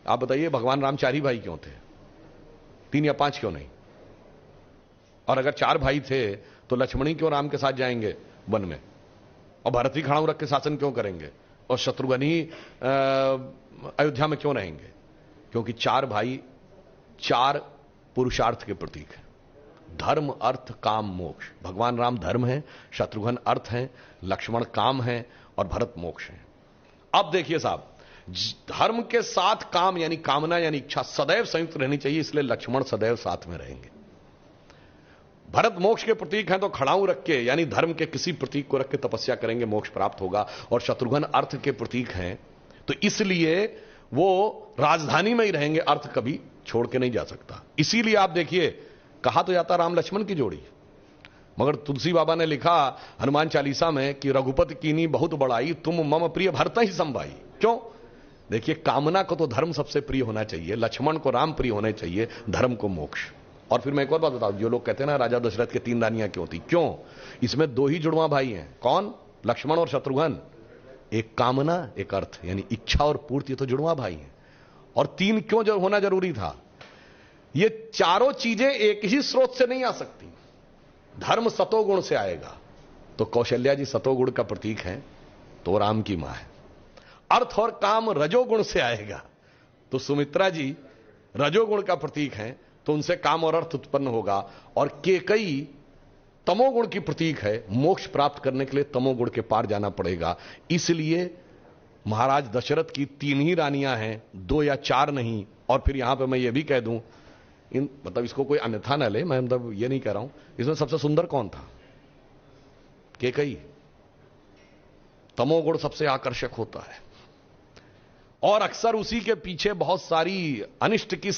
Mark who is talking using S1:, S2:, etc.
S1: आप बताइए भगवान राम 4 ही भाई क्यों थे? 3 या 5 क्यों नहीं? और अगर 4 भाई थे तो लक्ष्मण ही क्यों राम के साथ जाएंगे वन में? और भरत ही खड़ाऊ रख के शासन क्यों करेंगे? और शत्रुघ्न ही अयोध्या में क्यों रहेंगे? क्योंकि 4 भाई 4 पुरुषार्थ के प्रतीक हैं। धर्म, अर्थ, काम, मोक्ष। भगवान राम धर्म है, शत्रुघ्न अर्थ है, लक्ष्मण काम है और भरत मोक्ष है। अब देखिए साहब, धर्म के साथ काम यानी कामना यानी इच्छा सदैव संयुक्त रहनी चाहिए, इसलिए लक्ष्मण सदैव साथ में रहेंगे। भरत मोक्ष के प्रतीक हैं तो खड़ाऊ रख के यानी धर्म के किसी प्रतीक को रख के तपस्या करेंगे, मोक्ष प्राप्त होगा। और शत्रुघ्न अर्थ के प्रतीक हैं तो इसलिए वो राजधानी में ही रहेंगे, अर्थ कभी छोड़ के नहीं जा सकता। इसीलिए आप देखिए, कहा तो जाता राम लक्ष्मण की जोड़ी, मगर तुलसी बाबा ने लिखा हनुमान चालीसा में कि रघुपति कीनी बहुत बड़ाई, तुम मम प्रिय भरत ही संभाई। क्यों? देखिए, कामना को तो धर्म सबसे प्रिय होना चाहिए, लक्ष्मण को राम प्रिय होने चाहिए, धर्म को मोक्ष। और फिर मैं एक और बात बताऊं, जो लोग कहते हैं ना राजा दशरथ के 3 रानियां क्यों थी, क्यों? इसमें 2 ही जुड़वा भाई हैं। कौन? लक्ष्मण और शत्रुघ्न। एक कामना, एक अर्थ, यानी इच्छा और पूर्ति, तो जुड़वा भाई हैं। और 3 क्यों जो होना जरूरी था? ये चारों चीजें एक ही स्रोत से नहीं आ सकती। धर्म सतोगुण से आएगा तो कौशल्या जी सतोगुण का प्रतीक हैं, तो राम की मां है। अर्थ और काम रजोगुण से आएगा तो सुमित्रा जी रजोगुण का प्रतीक हैं, तो उनसे काम और अर्थ उत्पन्न होगा। और केकई तमोगुण की प्रतीक है, मोक्ष प्राप्त करने के लिए तमोगुण के पार जाना पड़ेगा। इसलिए महाराज दशरथ की 3 ही रानियां हैं, 2 या 4 नहीं। और फिर यहां पे मैं ये भी कह दूं, मतलब इसको कोई अन्यथा न ले, मैं मतलब ये नहीं कह रहा हूं, इसमें सबसे सुंदर कौन था? केकई। तमोगुण सबसे आकर्षक होता है और अक्सर उसी के पीछे बहुत सारी अनिष्ट की